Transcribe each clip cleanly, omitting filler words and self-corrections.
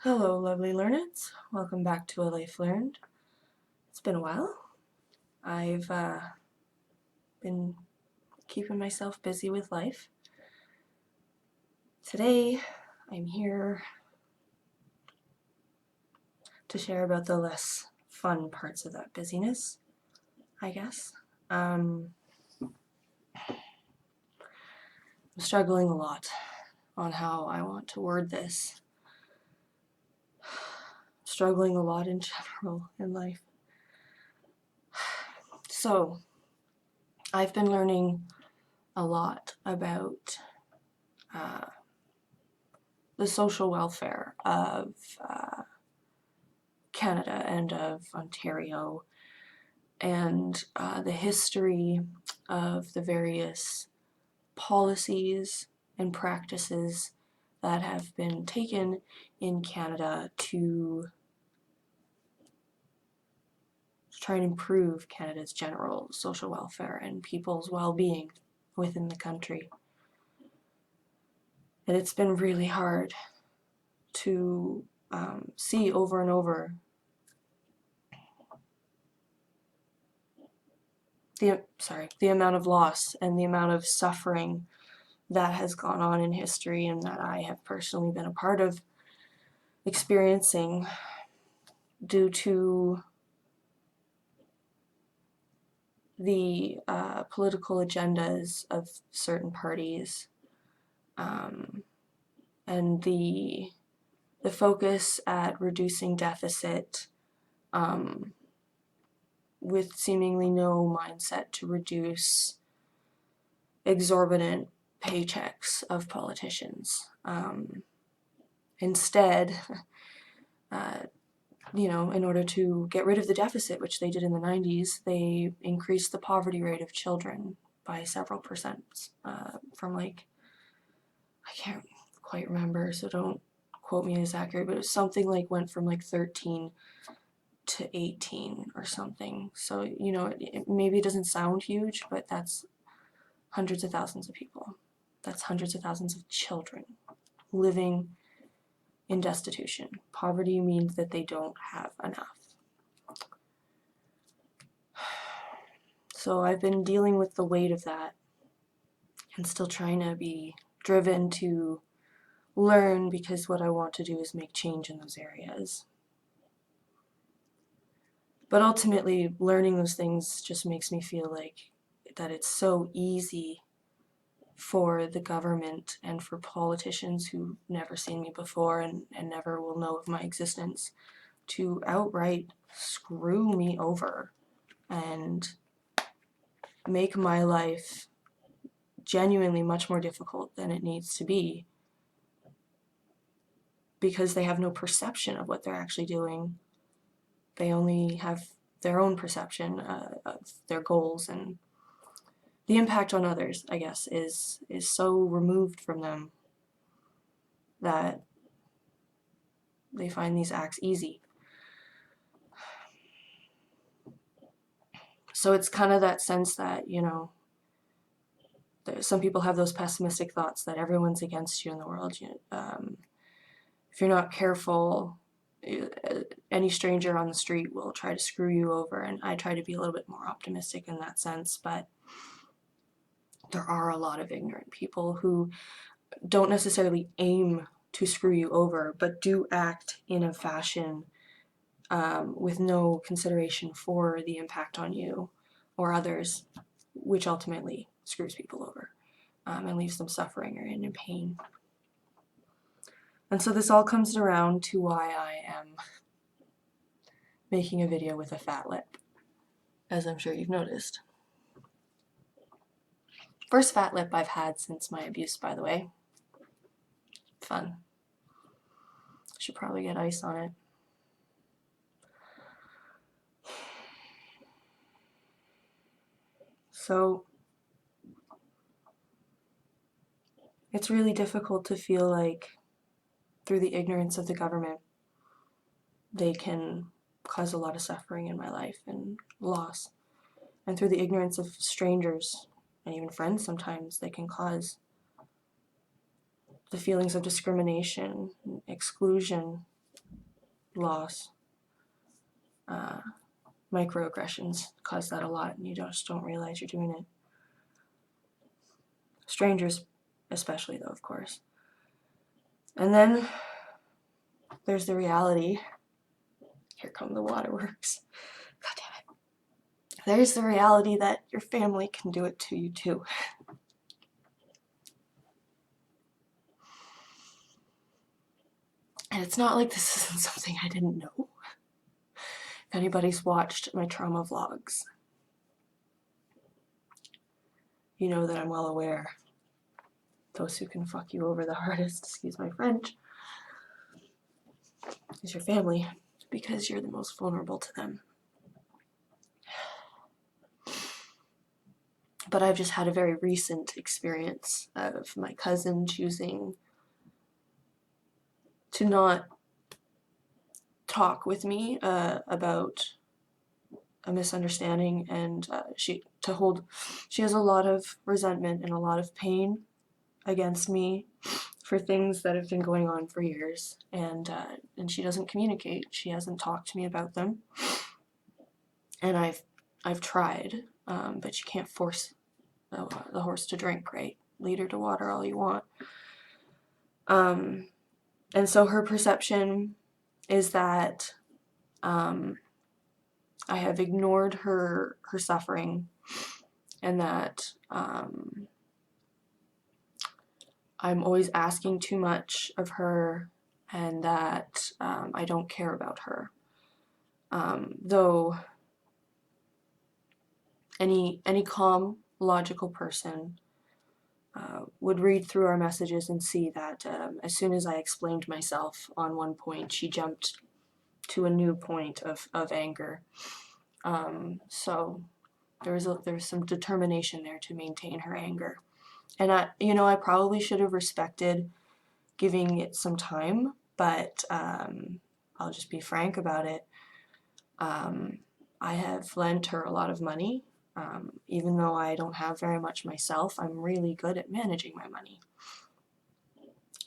Hello, lovely learners. Welcome back to ALifeLearned. It's been a while. I've been keeping myself busy with life. Today, I'm here to share about the less fun parts of that busyness, I guess. I'm struggling a lot on how I want to word this. Struggling a lot in general in life. So, I've been learning a lot about the social welfare of Canada and of Ontario, and the history of the various policies and practices that have been taken in Canada to try and improve Canada's general social welfare and people's well-being within the country. And it's been really hard to see over and over the amount of loss and the amount of suffering that has gone on in history and that I have personally been a part of experiencing due to the political agendas of certain parties, and the focus at reducing deficit with seemingly no mindset to reduce exorbitant paychecks of politicians. Instead, in order to get rid of the deficit, which they did in the 90s, they increased the poverty rate of children by several percent, from I can't quite remember, so don't quote me as accurate, but it was something went from 13 to 18 or something. So, maybe it doesn't sound huge, but that's hundreds of thousands of people. That's hundreds of thousands of children living in destitution. Poverty means that they don't have enough. So I've been dealing with the weight of that and still trying to be driven to learn, because what I want to do is make change in those areas. But ultimately, learning those things just makes me feel that it's so easy for the government and for politicians who've never seen me before and never will know of my existence to outright screw me over and make my life genuinely much more difficult than it needs to be, because they have no perception of what they're actually doing. They only have their own perception of their goals, and the impact on others, I guess, is so removed from them that they find these acts easy. So it's kind of that sense that, some people have those pessimistic thoughts that everyone's against you in the world. If you're not careful, any stranger on the street will try to screw you over, and I try to be a little bit more optimistic in that sense, but there are a lot of ignorant people who don't necessarily aim to screw you over, but do act in a fashion with no consideration for the impact on you or others, which ultimately screws people over and leaves them suffering or in pain. And so this all comes around to why I am making a video with a fat lip, as I'm sure you've noticed. First fat lip I've had since my abuse, by the way. Fun. Should probably get ice on it. So it's really difficult to feel like through the ignorance of the government, they can cause a lot of suffering in my life and loss. And through the ignorance of strangers and even friends sometimes, they can cause the feelings of discrimination, exclusion, loss. Microaggressions cause that a lot, and you just don't realize you're doing it. Strangers especially, though, of course. And then there's the reality. Here come the waterworks. God damn it. There's the reality that your family can do it to you too. And it's not like this isn't something I didn't know. If anybody's watched my trauma vlogs, you know that I'm well aware. Those who can fuck you over the hardest, excuse my French, is your family, because you're the most vulnerable to them. But I've just had a very recent experience of my cousin choosing to not talk with me about a misunderstanding, and she has a lot of resentment and a lot of pain against me for things that have been going on for years, and she doesn't communicate. She hasn't talked to me about them, and I've tried, but you can't force the horse to drink, right? Lead her to water all you want. And so her perception is that I have ignored her suffering, and that I'm always asking too much of her, and that I don't care about her. Though any calm, logical person would read through our messages and see that as soon as I explained myself on one point, she jumped to a new point of anger. So there's some determination there to maintain her anger. And I probably should have respected giving it some time, but I'll just be frank about it. I have lent her a lot of money. Even though I don't have very much myself, I'm really good at managing my money.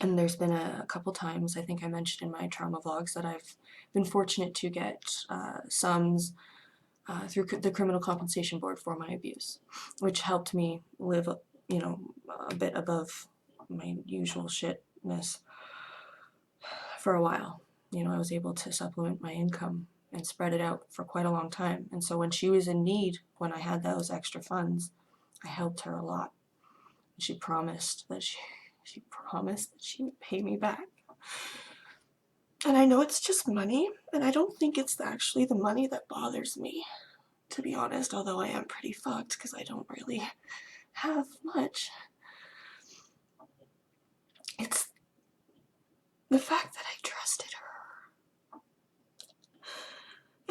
And there's been a couple times, I think I mentioned in my trauma vlogs, that I've been fortunate to get sums through the Criminal Compensation Board for my abuse, which helped me live, a bit above my usual shitness for a while. I was able to supplement my income and spread it out for quite a long time. And so when she was in need, when I had those extra funds, I helped her a lot. And she promised that she would pay me back. And I know it's just money, and I don't think it's actually the money that bothers me, to be honest, although I am pretty fucked because I don't really have much. It's the fact that I trusted her.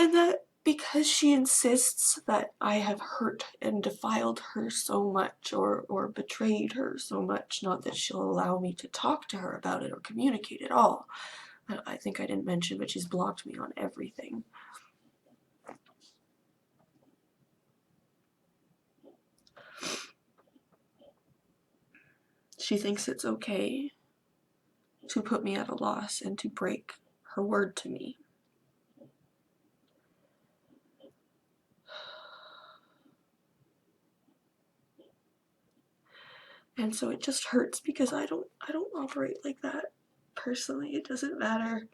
And that because she insists that I have hurt and defiled her so much, or betrayed her so much, not that she'll allow me to talk to her about it or communicate at all. I think I didn't mention, but she's blocked me on everything. She thinks it's okay to put me at a loss and to break her word to me. And so it just hurts because I don't operate like that personally. It doesn't matter.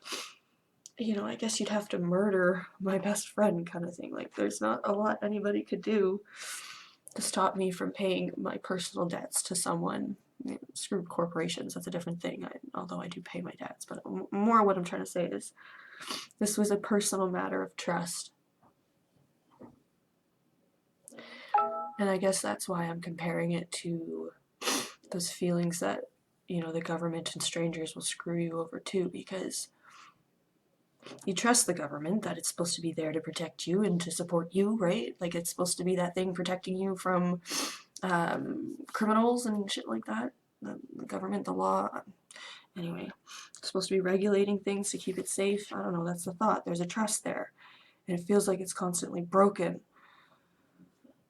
I guess you'd have to murder my best friend kind of thing. Like, there's not a lot anybody could do to stop me from paying my personal debts to someone. Screw corporations, that's a different thing, although I do pay my debts. But more what I'm trying to say is, this was a personal matter of trust. And I guess that's why I'm comparing it to those feelings that, the government and strangers will screw you over too, because you trust the government that it's supposed to be there to protect you and to support you, right? Like, it's supposed to be that thing protecting you from criminals and shit like that. The government, the law, anyway, it's supposed to be regulating things to keep it safe. I don't know, that's the thought. There's a trust there. And it feels like it's constantly broken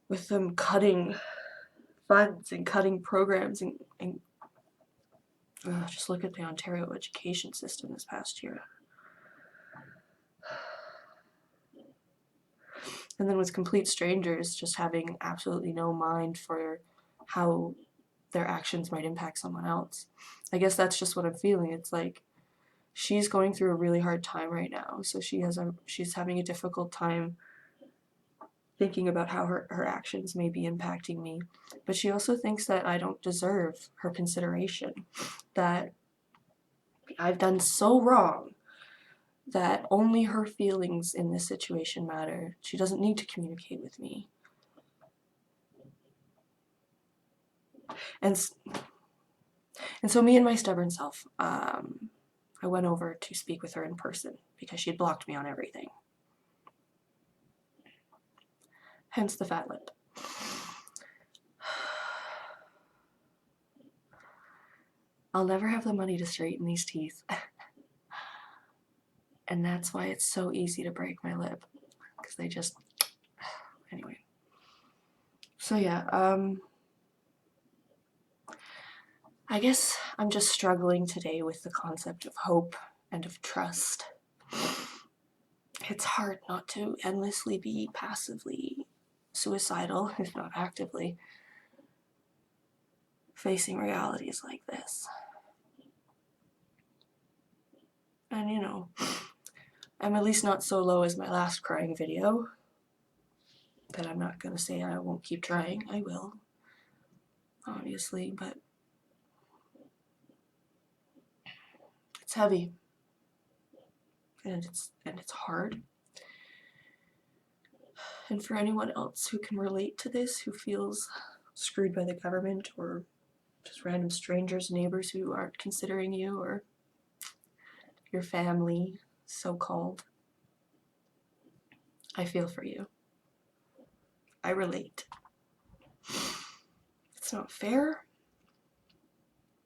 with them cutting funds and cutting programs and just look at the Ontario education system this past year. And then with complete strangers, just having absolutely no mind for how their actions might impact someone else. I guess that's just what I'm feeling. It's like she's going through a really hard time right now, so she's having a difficult time thinking about how her actions may be impacting me. But she also thinks that I don't deserve her consideration, that I've done so wrong that only her feelings in this situation matter. She doesn't need to communicate with me. And so me and my stubborn self, I went over to speak with her in person because she had blocked me on everything. Hence the fat lip. I'll never have the money to straighten these teeth. And that's why it's so easy to break my lip. Because they just... Anyway. So yeah, I guess I'm just struggling today with the concept of hope and of trust. It's hard not to endlessly be passively suicidal, if not actively, facing realities like this. And you know, I'm at least not so low as my last crying video, that I'm not gonna say I won't keep trying. I will, obviously, but it's heavy. And it's hard. And for anyone else who can relate to this, who feels screwed by the government or just random strangers, neighbors who aren't considering you, or your family, so-called, I feel for you. I relate. It's not fair,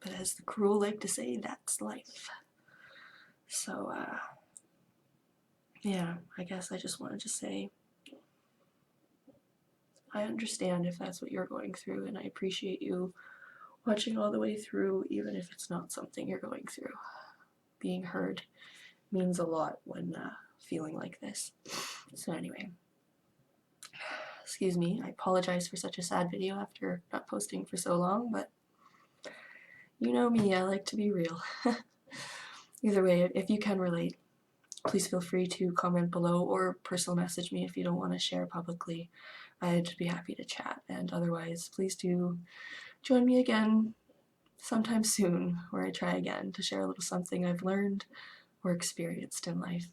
but as the cruel like to say, that's life. So, yeah, I guess I just wanted to say I understand if that's what you're going through, and I appreciate you watching all the way through, even if it's not something you're going through. Being heard means a lot when feeling like this. So anyway, excuse me, I apologize for such a sad video after not posting for so long, but you know me, I like to be real. Either way, if you can relate, please feel free to comment below or personal message me if you don't want to share publicly. I'd be happy to chat, and otherwise, please do join me again sometime soon, where I try again to share a little something I've learned or experienced in life.